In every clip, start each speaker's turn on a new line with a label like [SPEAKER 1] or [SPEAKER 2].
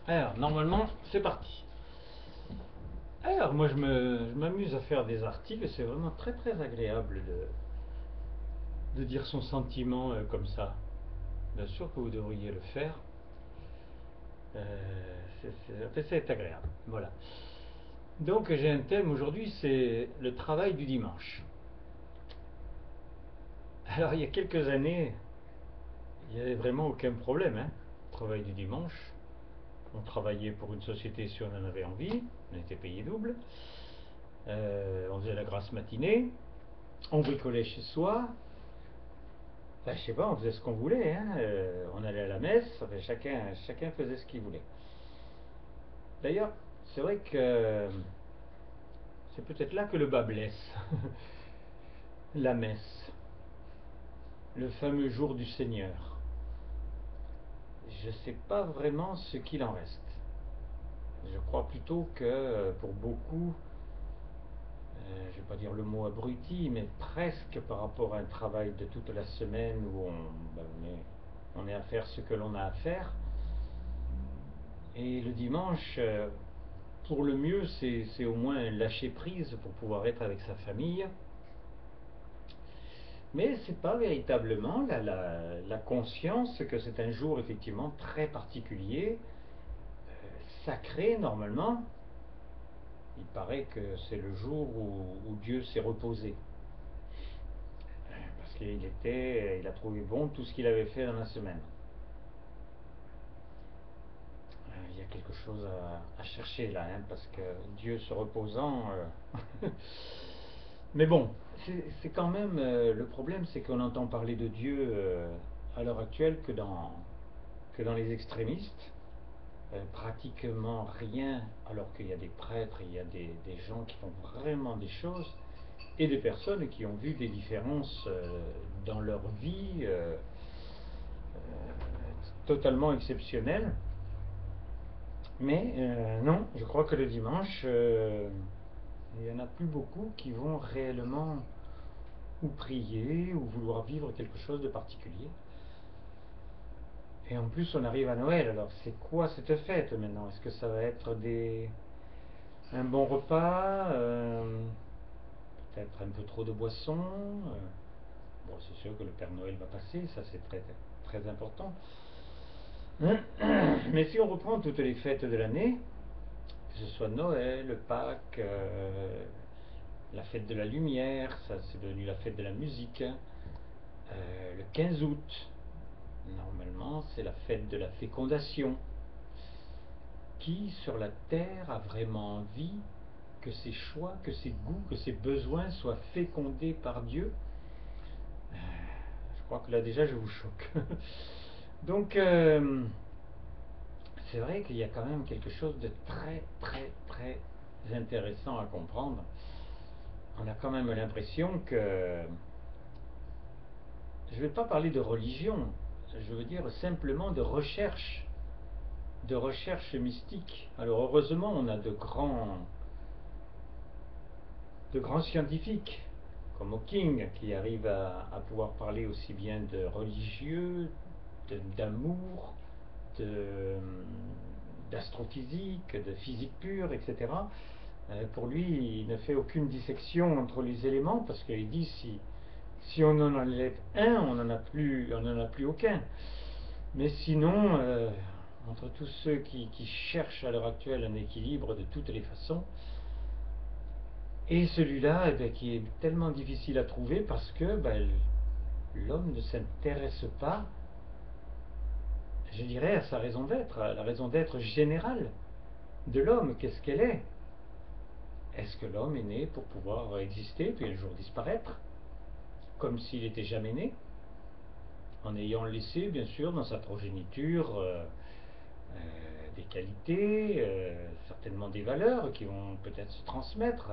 [SPEAKER 1] Alors, normalement, c'est parti. Alors, moi, je m'amuse à faire des articles. C'est vraiment très, très agréable de dire son sentiment comme ça. Bien sûr que vous devriez le faire. En fait, c'est agréable. Voilà. Donc, j'ai un thème aujourd'hui, c'est le travail du dimanche. Alors, il y a quelques années, il n'y avait vraiment aucun problème, hein. Le travail du dimanche. On travaillait pour une société si on en avait envie. On était payé double. On faisait la grasse matinée. On bricolait chez soi. Enfin, je sais pas, on faisait ce qu'on voulait, hein. On allait à la messe, enfin, chacun faisait ce qu'il voulait. D'ailleurs, c'est vrai que c'est peut-être là que le bas blesse. La messe, le fameux jour du Seigneur. Je ne sais pas vraiment ce qu'il en reste. Je crois plutôt que pour beaucoup, je ne vais pas dire le mot abruti, mais presque par rapport à un travail de toute la semaine où on est à faire ce que l'on a à faire. Et le dimanche, pour le mieux, c'est au moins lâcher prise pour pouvoir être avec sa famille. Mais c'est pas véritablement la conscience que c'est un jour effectivement très particulier, sacré normalement. Il paraît que c'est le jour où Dieu s'est reposé. Parce il a trouvé bon tout ce qu'il avait fait dans la semaine. Il y a quelque chose à chercher là, hein, parce que Dieu se reposant. Mais bon, c'est quand même. Le problème, c'est qu'on entend parler de Dieu à l'heure actuelle que dans les extrémistes. Pratiquement rien, alors qu'il y a des prêtres, il y a des gens qui font vraiment des choses, et des personnes qui ont vu des différences dans leur vie totalement exceptionnelles. Mais non, je crois que le dimanche, il n'y en a plus beaucoup qui vont réellement ou prier ou vouloir vivre quelque chose de particulier. Et en plus, on arrive à Noël. Alors, c'est quoi cette fête maintenant? Est-ce que ça va être un bon repas, peut-être un peu trop de boissons? Bon, c'est sûr que le Père Noël va passer, ça c'est très, très important. Mais si on reprend toutes les fêtes de l'année, que ce soit Noël, Pâques, la fête de la lumière, ça c'est devenu la fête de la musique, le 15 août, normalement c'est la fête de la fécondation. Qui sur la terre a vraiment envie que ses choix, que ses goûts, que ses besoins soient fécondés par Dieu? Je crois que là déjà je vous choque. Donc c'est vrai qu'il y a quand même quelque chose de très très très intéressant à comprendre. On a quand même l'impression que, je ne vais pas parler de religion, je veux dire simplement de recherche mystique. Alors heureusement on a de grands scientifiques comme Hawking qui arrivent à pouvoir parler aussi bien de religieux, d'amour, de, d'astrophysique, de physique pure, etc. Pour lui, il ne fait aucune dissection entre les éléments parce qu'il dit si on en enlève un, on n'en a plus aucun. Mais sinon, entre tous ceux qui cherchent à l'heure actuelle un équilibre de toutes les façons, et celui-là qui est tellement difficile à trouver parce que l'homme ne s'intéresse pas, je dirais, à sa raison d'être, à la raison d'être générale de l'homme. Qu'est-ce qu'elle est? Est-ce que l'homme est né pour pouvoir exister puis un jour disparaître, comme s'il n'était jamais né, en ayant laissé bien sûr dans sa progéniture des qualités, certainement des valeurs qui vont peut-être se transmettre.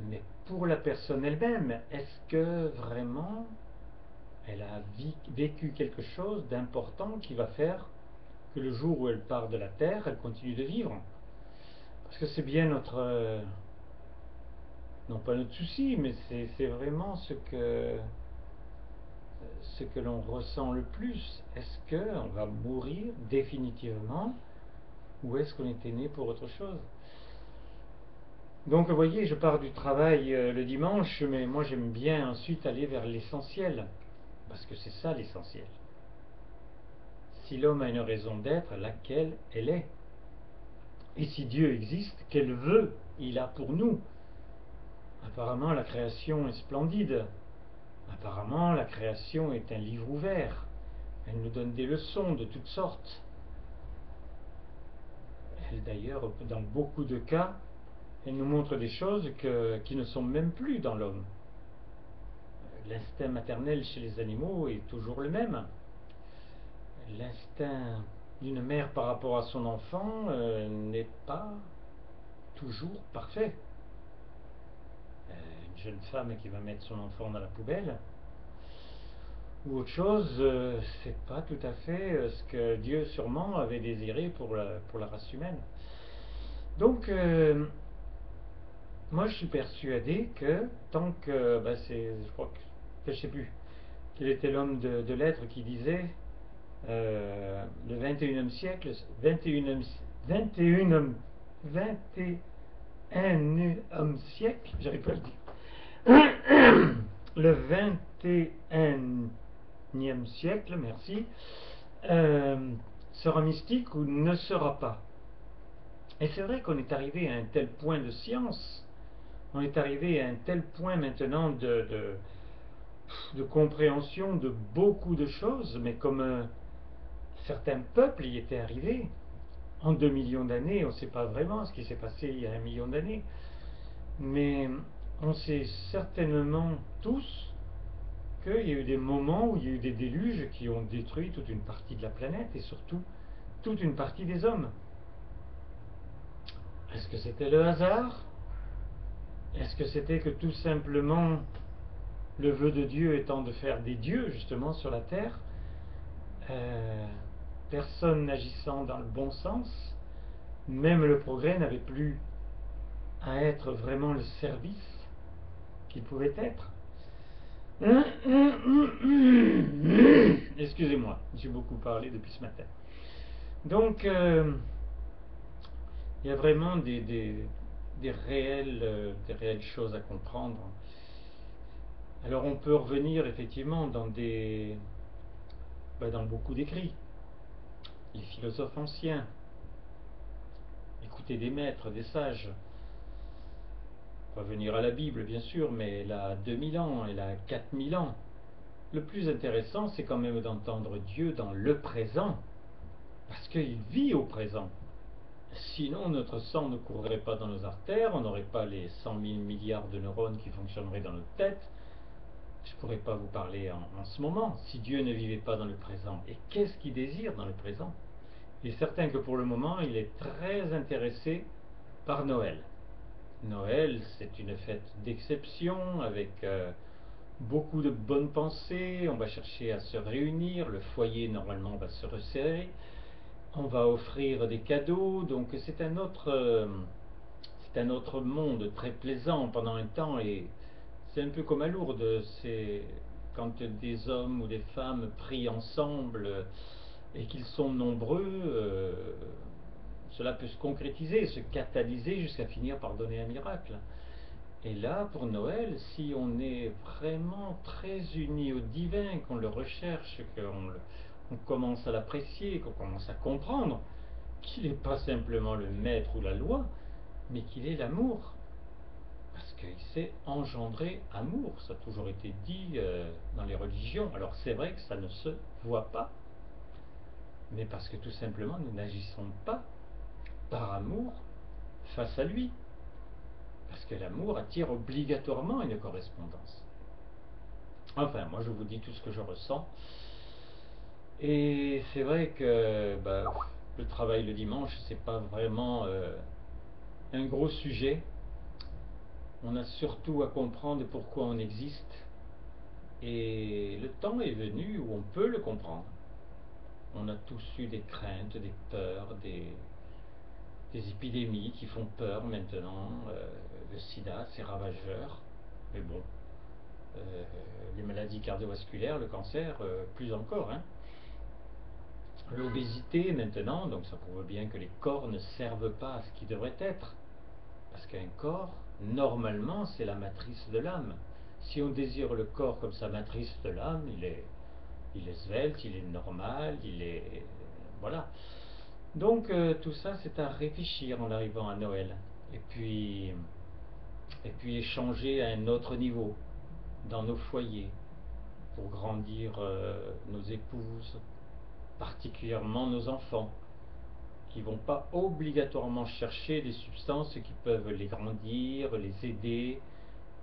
[SPEAKER 1] Mais pour la personne elle-même, est-ce que vraiment elle a vécu quelque chose d'important qui va faire que le jour où elle part de la Terre, elle continue de vivre? Parce que c'est bien notre, non pas notre souci, mais c'est vraiment ce que l'on ressent le plus. Est-ce qu'on va mourir définitivement Ou est-ce qu'on était né pour autre chose? Donc vous voyez, je pars du travail le dimanche, mais moi j'aime bien ensuite aller vers l'essentiel, parce que c'est ça l'essentiel. Si l'homme a une raison d'être, laquelle elle est? Et si Dieu existe, quel vœu il a pour nous? Apparemment la création est splendide. Apparemment la création est un livre ouvert. Elle nous donne des leçons de toutes sortes. Elle d'ailleurs, dans beaucoup de cas, elle nous montre des choses qui ne sont même plus dans l'homme. L'instinct maternel chez les animaux est toujours le même. L'instinct d'une mère par rapport à son enfant n'est pas toujours parfait. Une jeune femme qui va mettre son enfant dans la poubelle ou autre chose, c'est pas tout à fait ce que Dieu sûrement avait désiré pour la race humaine. Donc, moi je suis persuadé que tant que, je crois que, je sais plus, quel était l'homme de lettres qui disait le 21e siècle, 21e siècle, j'arrive pas à le dire, le 21e siècle, merci, sera mystique ou ne sera pas. Et c'est vrai qu'on est arrivé à un tel point de science, on est arrivé à un tel point maintenant de compréhension de beaucoup de choses, mais comme certains peuples y étaient arrivés. En 2 millions d'années, on ne sait pas vraiment ce qui s'est passé il y a 1 million d'années, mais on sait certainement tous qu'il y a eu des moments où il y a eu des déluges qui ont détruit toute une partie de la planète et surtout toute une partie des hommes. Est-ce que c'était le hasard? Est-ce que c'était que tout simplement le vœu de Dieu étant de faire des dieux justement sur la terre, personne n'agissant dans le bon sens, même le progrès n'avait plus à être vraiment le service qu'il pouvait être. Excusez-moi, j'ai beaucoup parlé depuis ce matin. Donc, il y a vraiment des réelles choses à comprendre. Alors, on peut revenir effectivement dans beaucoup d'écrits. Les philosophes anciens, écouter des maîtres, des sages. Revenir à la Bible, bien sûr, mais elle a 2000 ans, elle a 4000 ans. Le plus intéressant, c'est quand même d'entendre Dieu dans le présent, parce qu'il vit au présent. Sinon, notre sang ne courrait pas dans nos artères, on n'aurait pas les 100 000 milliards de neurones qui fonctionneraient dans notre tête. Je ne pourrais pas vous parler en ce moment, si Dieu ne vivait pas dans le présent. Et qu'est-ce qu'il désire dans le présent? Il est certain que pour le moment, il est très intéressé par Noël. Noël, c'est une fête d'exception, avec beaucoup de bonnes pensées, on va chercher à se réunir, le foyer normalement va se resserrer, on va offrir des cadeaux, donc c'est un autre monde très plaisant pendant un temps, et c'est un peu comme à Lourdes, c'est quand des hommes ou des femmes prient ensemble et qu'ils sont nombreux, cela peut se concrétiser, se catalyser jusqu'à finir par donner un miracle. Et là, pour Noël, si on est vraiment très uni au divin, qu'on le recherche, qu'on commence à l'apprécier, qu'on commence à comprendre qu'il n'est pas simplement le maître ou la loi, mais qu'il est l'amour. Parce qu'il s'est engendré amour, ça a toujours été dit dans les religions. Alors c'est vrai que ça ne se voit pas, mais parce que tout simplement nous n'agissons pas par amour face à lui. Parce que l'amour attire obligatoirement une correspondance. Enfin, moi je vous dis tout ce que je ressens. Et c'est vrai que le travail le dimanche, c'est pas vraiment un gros sujet. On a surtout à comprendre pourquoi on existe. Et le temps est venu où on peut le comprendre. On a tous eu des craintes, des peurs, des épidémies qui font peur maintenant. Le sida, c'est ravageur. Mais bon, les maladies cardiovasculaires, le cancer, plus encore. Hein. l'obésité maintenant, donc ça prouve bien que les corps ne servent pas à ce qu'ils devraient être. Parce qu'un corps, normalement, c'est la matrice de l'âme. Si on désire le corps comme sa matrice de l'âme, il est svelte, il est normal, il est... Voilà. Donc tout ça, c'est à réfléchir en arrivant à Noël. Et puis échanger à un autre niveau, dans nos foyers, pour grandir nos épouses, particulièrement nos enfants, qui ne vont pas obligatoirement chercher des substances qui peuvent les grandir, les aider,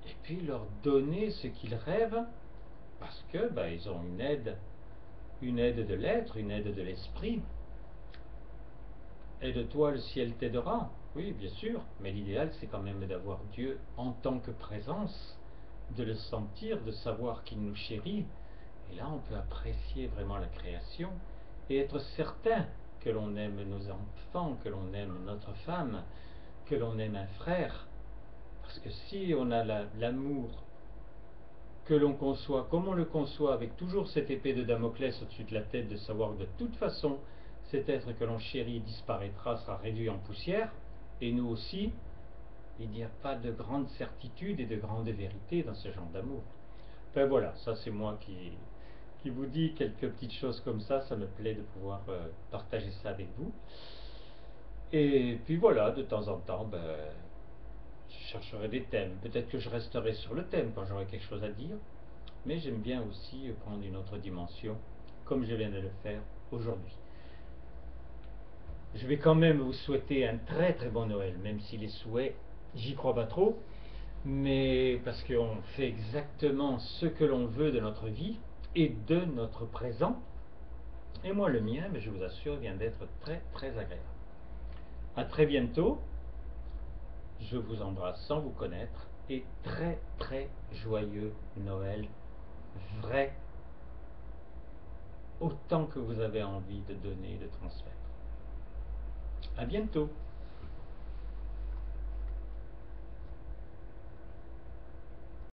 [SPEAKER 1] et puis leur donner ce qu'ils rêvent, parce que ils ont une aide de l'être, une aide de l'esprit. Aide-toi, le ciel t'aidera. Oui, bien sûr, mais l'idéal c'est quand même d'avoir Dieu en tant que présence, de le sentir, de savoir qu'il nous chérit. Et là, on peut apprécier vraiment la création et être certain que l'on aime nos enfants, que l'on aime notre femme, que l'on aime un frère. Parce que si on a l'amour que l'on conçoit, comme on le conçoit, avec toujours cette épée de Damoclès au-dessus de la tête, de savoir que de toute façon, cet être que l'on chérit disparaîtra, sera réduit en poussière, et nous aussi, il n'y a pas de grande certitude et de grande vérité dans ce genre d'amour. Enfin voilà, ça c'est moi qui vous dit quelques petites choses comme ça me plaît de pouvoir partager ça avec vous. Et puis voilà, de temps en temps, je chercherai des thèmes. Peut-être que je resterai sur le thème quand j'aurai quelque chose à dire, mais j'aime bien aussi prendre une autre dimension, comme je viens de le faire aujourd'hui. Je vais quand même vous souhaiter un très très bon Noël, même si les souhaits, j'y crois pas trop, mais parce qu'on fait exactement ce que l'on veut de notre vie et de notre présent. Et moi, le mien, je vous assure, vient d'être très très agréable. À très bientôt. Je vous embrasse sans vous connaître et très très joyeux Noël, vrai, autant que vous avez envie de donner et de transmettre. À bientôt.